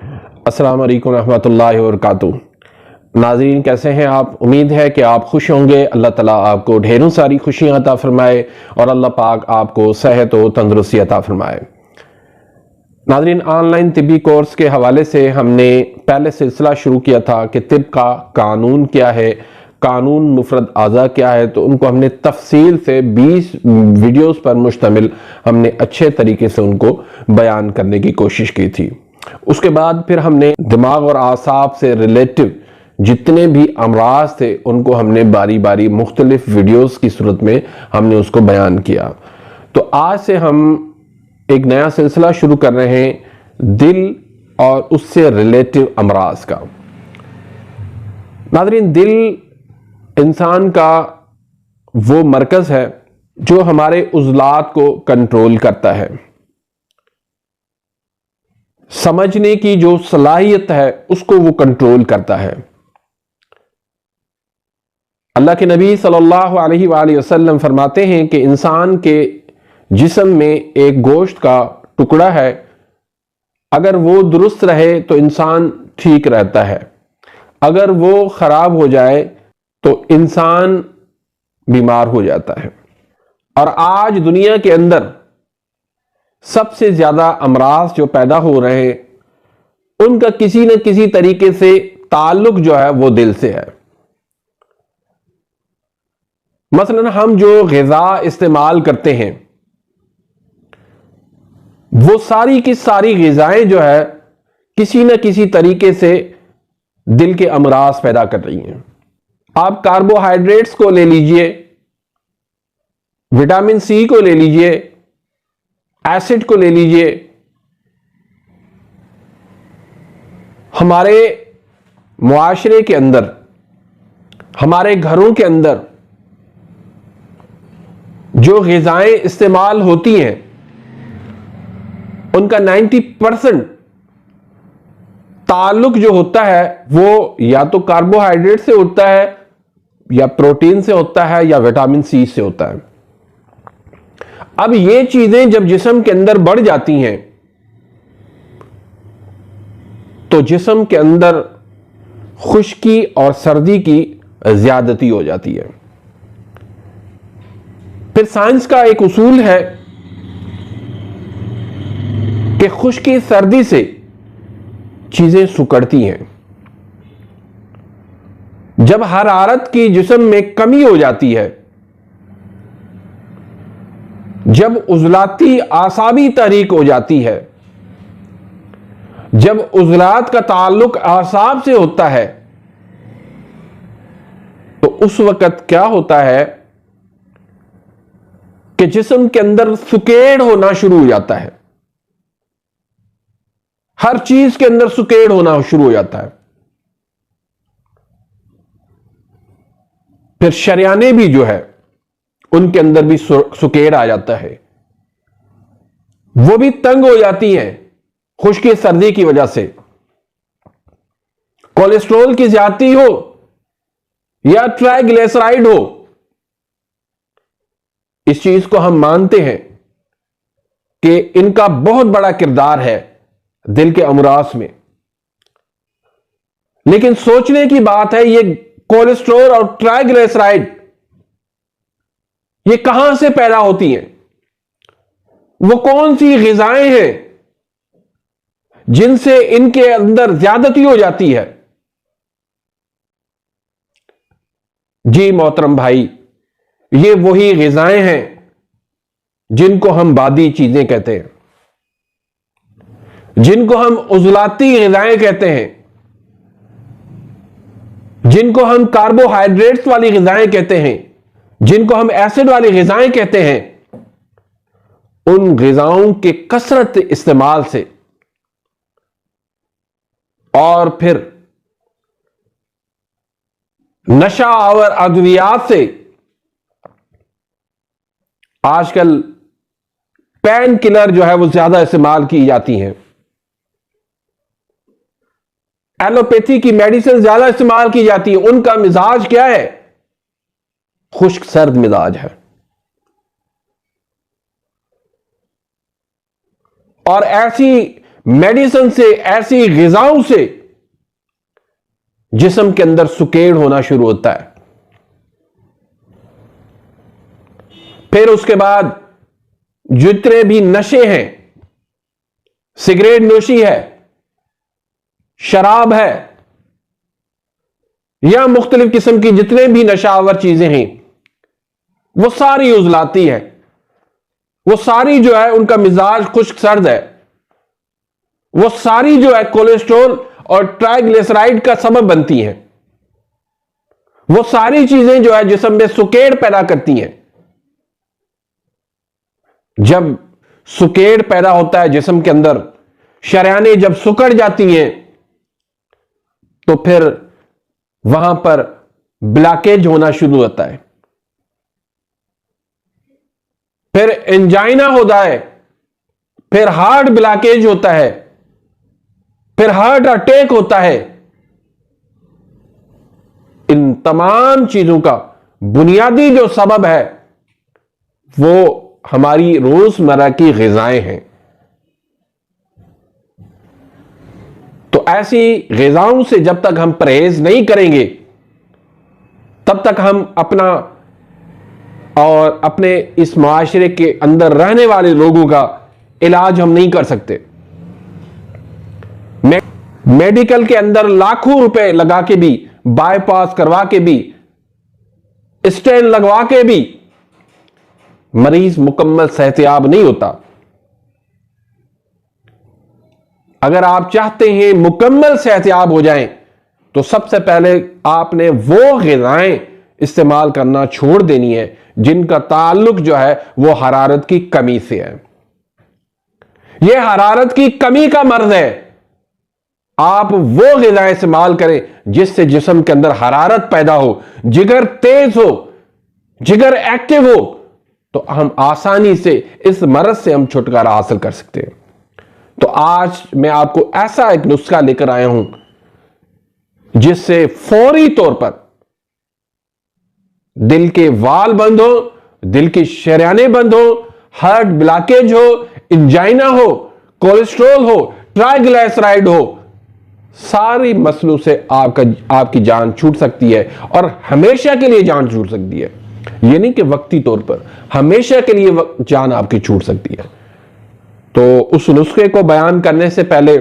अस्सलाम वालेकुम रहमतुल्लाहि व बरकातुहू। नाज़रीन, कैसे हैं आप? उम्मीद है कि आप खुश होंगे। अल्लाह ताला आपको ढेरों सारी खुशियां अता फरमाए और अल्लाह पाक आपको सेहत और तंदुरुस्ती अता फरमाए। नाज़रीन, ऑनलाइन तिब्बी कोर्स के हवाले से हमने पहले सिलसिला शुरू किया था कि तिब का कानून क्या है, कानून मुफरद आज़ा क्या है। तो उनको हमने तफसील से 20 वीडियोस पर मुश्तमिल हमने अच्छे तरीके से उनको बयान करने की कोशिश की थी। उसके बाद फिर हमने दिमाग और आसाब से रिलेटिव जितने भी अमराज थे उनको हमने बारी बारी मुख्तलिफ वीडियोस की सूरत में हमने उसको बयान किया। तो आज से हम एक नया सिलसिला शुरू कर रहे हैं दिल और उससे रिलेटिव अमराज का। नाज़रीन, दिल इंसान का वो मरकज़ है जो हमारे उज़लात को कंट्रोल करता है। समझने की जो सलाहियत है उसको वो कंट्रोल करता है। अल्लाह के नबी सल्लल्लाहु अलैहि वसल्लम फरमाते हैं कि इंसान के जिस्म में एक गोश्त का टुकड़ा है, अगर वो दुरुस्त रहे तो इंसान ठीक रहता है, अगर वो खराब हो जाए तो इंसान बीमार हो जाता है। और आज दुनिया के अंदर सबसे ज्यादा अमराज जो पैदा हो रहे हैं उनका किसी न किसी तरीके से ताल्लुक जो है वो दिल से है। मसलन हम जो ग़िज़ा इस्तेमाल करते हैं वो सारी की सारी ग़िज़ाएं जो है किसी न किसी तरीके से दिल के अमराज पैदा कर रही हैं। आप कार्बोहाइड्रेट्स को ले लीजिए, विटामिन सी को ले लीजिए, एसिड को ले लीजिए। हमारे मुआशरे के अंदर, हमारे घरों के अंदर जो ग़िज़ाएं इस्तेमाल होती हैं उनका 90% ताल्लुक जो होता है वो या तो कार्बोहाइड्रेट से होता है, या प्रोटीन से होता है, या विटामिन सी से होता है। अब ये चीजें जब जिस्म के अंदर बढ़ जाती हैं तो जिस्म के अंदर खुश्की और सर्दी की ज्यादती हो जाती है। फिर साइंस का एक उसूल है कि खुश्की सर्दी से चीजें सुकड़ती हैं। जब हरारत की जिस्म में कमी हो जाती है, जब उज़लाती आसाबी तहरीक हो जाती है, जब उज़लात का ताल्लुक आसाब से होता है, तो उस वक्त क्या होता है कि जिस्म के अंदर सुकेड़ होना शुरू हो जाता है। हर चीज के अंदर सुकेड़ होना शुरू हो जाता है। फिर शरियाने भी जो है उनके अंदर भी सुकेड़ आ जाता है, वो भी तंग हो जाती हैं खुश्की सर्दी की वजह से। कोलेस्ट्रॉल की ज्यादती हो या ट्राइग्लिसराइड हो, इस चीज को हम मानते हैं कि इनका बहुत बड़ा किरदार है दिल के अमराज में। लेकिन सोचने की बात है, ये कोलेस्ट्रॉल और ट्राइग्लिसराइड ये कहां से पैदा होती हैं? वो कौन सी ग़िज़ाएं हैं जिनसे इनके अंदर ज्यादती हो जाती है? जी मोहतरम भाई, ये वही ग़िज़ाएं हैं जिनको हम बादी चीजें कहते हैं, जिनको हम उज़लाती ग़िज़ाएं कहते हैं, जिनको हम कार्बोहाइड्रेट्स वाली ग़िज़ाएं कहते हैं, जिनको हम एसिड वाली ग़िज़ाएं कहते हैं। उन ग़िज़ाओं के कसरत इस्तेमाल से और फिर नशा और अद्वियात से आजकल पेन किलर जो है वो ज्यादा इस्तेमाल की जाती हैं, एलोपैथी की मेडिसिन ज्यादा इस्तेमाल की जाती है। उनका मिजाज क्या है? खुश्क सर्द मिजाज है। और ऐसी मेडिसिन से, ऐसी ग़िज़ाओं से जिस्म के अंदर सुकेड़ होना शुरू होता है। फिर उसके बाद जितने भी नशे हैं, सिगरेट नोशी है, शराब है, या मुख्तलिफ किस्म की जितने भी नशावर चीजें हैं, वो सारी उजलाती है, वो सारी जो है उनका मिजाज खुश्क सर्द है, वो सारी जो है कोलेस्ट्रॉल और ट्राइग्लिसराइड का सबब बनती हैं, वो सारी चीजें जो है जिस्म में सुकेड़ पैदा करती हैं। जब सुकेड़ पैदा होता है जिस्म के अंदर, शरयानें जब सुकड़ जाती हैं, तो फिर वहां पर ब्लॉकेज होना शुरू होता है, फिर एंजाइना होता है, फिर हार्ट ब्लॉकेज होता है, फिर हार्ट अटैक होता है। इन तमाम चीजों का बुनियादी जो सबब है वो हमारी रोजमर्रा की ग़िज़ाएं हैं। तो ऐसी ग़िज़ाओं से जब तक हम परहेज नहीं करेंगे, तब तक हम अपना और अपने इस माशरे के अंदर रहने वाले लोगों का इलाज हम नहीं कर सकते। मेडिकल के अंदर लाखों रुपए लगा के भी, बाईपास करवा के भी, स्टेन लगवा के भी मरीज मुकम्मल सेहतयाब नहीं होता। अगर आप चाहते हैं मुकम्मल सेहतयाब हो जाएं, तो सबसे पहले आपने वो ग़िज़ाएं इस्तेमाल करना छोड़ देनी है जिनका ताल्लुक जो है वो हरारत की कमी से है। यह हरारत की कमी का मर्ज है। आप वो ग़िज़ाएं इस्तेमाल करें जिससे जिस्म के अंदर हरारत पैदा हो, जिगर तेज हो, जिगर एक्टिव हो, तो हम आसानी से इस मर्ज से हम छुटकारा हासिल कर सकते हैं। तो आज मैं आपको ऐसा एक नुस्खा लेकर आया हूं जिससे फौरी तौर पर दिल के वाल बंद हो, दिल की शरयानें बंद हो, हार्ट ब्लॉकेज हो, एंजाइना हो, कोलेस्ट्रॉल हो, ट्राइग्लिसराइड हो, सारी मसलों से आपकी जान छूट सकती है और हमेशा के लिए जान छूट सकती है। ये नहीं कि वक्ती तौर पर, हमेशा के लिए जान आपकी छूट सकती है। तो उस नुस्खे को बयान करने से पहले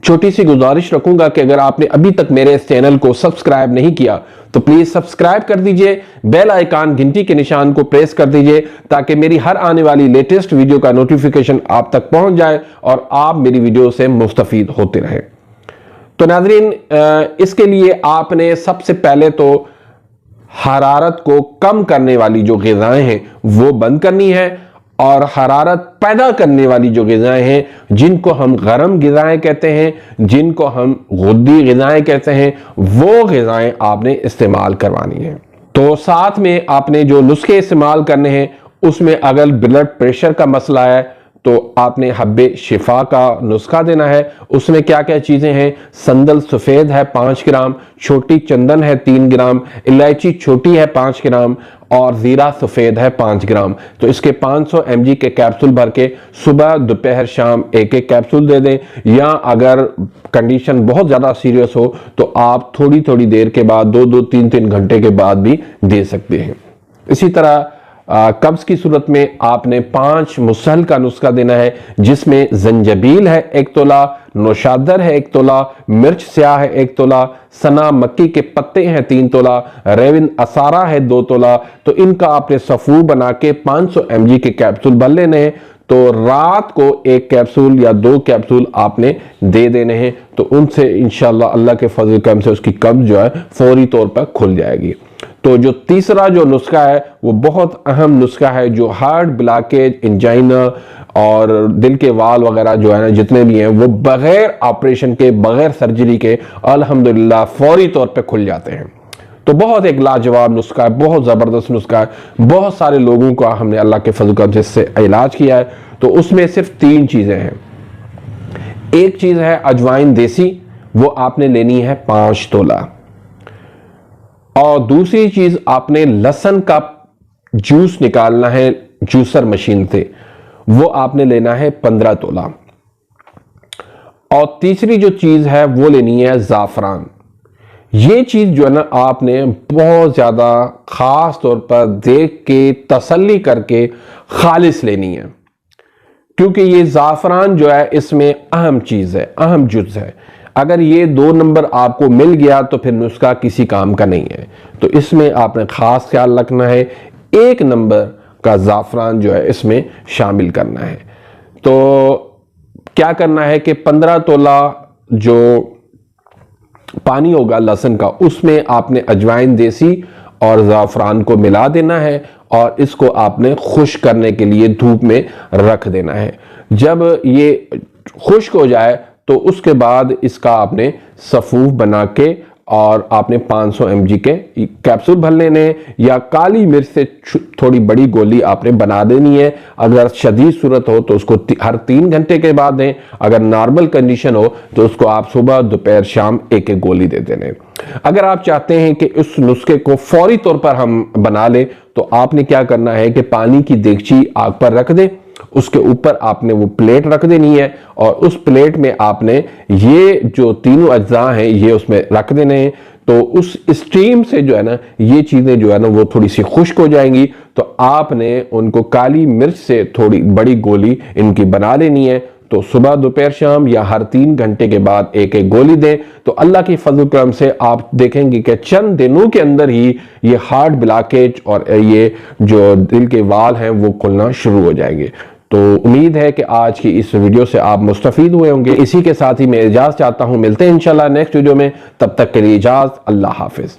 छोटी सी गुजारिश रखूंगा कि अगर आपने अभी तक मेरे इस चैनल को सब्सक्राइब नहीं किया तो प्लीज सब्सक्राइब कर दीजिए, बेल आइकन घंटी के निशान को प्रेस कर दीजिए ताकि मेरी हर आने वाली लेटेस्ट वीडियो का नोटिफिकेशन आप तक पहुंच जाए और आप मेरी वीडियो से मुस्तफीद होते रहें। तो नाज़रीन, इसके लिए आपने सबसे पहले तो हरारत को कम करने वाली जो ग़िज़ाएं हैं वो बंद करनी है, और हरारत पैदा करने वाली जो ग़िज़ाएं हैं, जिनको हम गरम ग़िज़ाएं कहते हैं, जिनको हम गुद्दी ग़िज़ाएं कहते हैं, वो ग़िज़ाएं आपने इस्तेमाल करवानी है। तो साथ में आपने जो नुस्खे इस्तेमाल करने हैं उसमें अगर ब्लड प्रेशर का मसला है तो आपने हब्बे शिफा का नुस्खा देना है। उसमें क्या क्या चीज़ें हैं? संदल सफ़ेद है 5 ग्राम, छोटी चंदन है 3 ग्राम, इलायची छोटी है 5 ग्राम और ज़ीरा सफ़ेद है 5 ग्राम। तो इसके 500 mg के कैप्सूल भर के सुबह दोपहर शाम एक एक कैप्सूल दे दें, या अगर कंडीशन बहुत ज़्यादा सीरियस हो तो आप थोड़ी थोड़ी देर के बाद 2-2, 3-3 घंटे के बाद भी दे सकते हैं। इसी तरह कब्ज की सूरत में आपने 5 मुसहल का नुस्खा देना है, जिसमें जंजबील है 1 तोला, नौशादर है 1 तोला, मिर्च स्याह है 1 तोला, सना मक्की के पत्ते हैं 3 तोला, रेविन असारा है 2 तोला। तो इनका आपने सफू बना के 500 mg के कैप्सूल भर लेने हैं। तो रात को 1 कैप्सूल या 2 कैप्सूल आपने दे देने हैं। तो उनसे इंशाअल्लाह अल्लाह के फजल करम से उसकी कब्ज जो है फौरी तौर पर खुल जाएगी। तो जो तीसरा जो नुस्खा है वो बहुत अहम नुस्खा है, जो हार्ट ब्लॉकेज, एंजाइना और दिल के वाल वगैरह जो है ना जितने भी हैं वो बगैर ऑपरेशन के, बगैर सर्जरी के अल्हम्दुलिल्लाह फौरी तौर पे खुल जाते हैं। तो बहुत एक लाजवाब नुस्खा है, बहुत ज़बरदस्त नुस्खा है। बहुत सारे लोगों का हमने अल्लाह के फजल करम से इससे इलाज किया है। तो उसमें सिर्फ 3 चीज़ें हैं। एक चीज़ है अजवाइन देसी, वो आपने लेनी है 5 तोला, और दूसरी चीज आपने लहसुन का जूस निकालना है जूसर मशीन से, वो आपने लेना है 15 तोला। और तीसरी जो चीज है वो लेनी है ज़ाफ़रान। ये चीज जो है ना आपने बहुत ज्यादा खास तौर पर देख के तसल्ली करके खालिस लेनी है, क्योंकि ये ज़ाफ़रान जो है इसमें अहम चीज है, अहम जुज़ है। अगर ये 2 नंबर आपको मिल गया तो फिर नुस्खा किसी काम का नहीं है। तो इसमें आपने खास ख्याल रखना है, 1 नंबर का ज़ाफ़रान जो है इसमें शामिल करना है। तो क्या करना है कि 15 तोला जो पानी होगा लहसुन का, उसमें आपने अजवाइन देसी और ज़ाफ़रान को मिला देना है और इसको आपने खुश्क करने के लिए धूप में रख देना है। जब ये खुश्क हो जाए तो उसके बाद इसका आपने सफ़ूफ बना के और आपने 500 mg के कैप्सूल भर लेने हैं, या काली मिर्च से थोड़ी बड़ी गोली आपने बना देनी है। अगर शदीद सूरत हो तो उसको हर 3 घंटे के बाद दें, अगर नॉर्मल कंडीशन हो तो उसको आप सुबह दोपहर शाम एक एक गोली दे देने। अगर आप चाहते हैं कि उस नुस्खे को फौरी तौर पर हम बना लें तो आपने क्या करना है कि पानी की देगची आग पर रख दें, उसके ऊपर आपने वो प्लेट रख देनी है और उस प्लेट में आपने ये जो तीनों अज्जा हैं ये उसमें रख देने हैं। तो उस स्टीम से जो है ना ये चीजें जो है ना वो थोड़ी सी खुश्क हो जाएंगी। तो आपने उनको काली मिर्च से थोड़ी बड़ी गोली इनकी बना लेनी है। तो सुबह दोपहर शाम या हर 3 घंटे के बाद एक एक गोली दें। तो अल्लाह की फजल करम से आप देखेंगे कि चंद दिनों के अंदर ही ये हार्ट ब्लॉकेज और ये जो दिल के वाल हैं वो खुलना शुरू हो जाएंगे। तो उम्मीद है कि आज की इस वीडियो से आप मुस्तफीद हुए होंगे। इसी के साथ ही मैं इजाज़त चाहता हूं, मिलते हैं इंशाल्लाह नेक्स्ट वीडियो में। तब तक के लिए इजाज़त, अल्लाह हाफिज।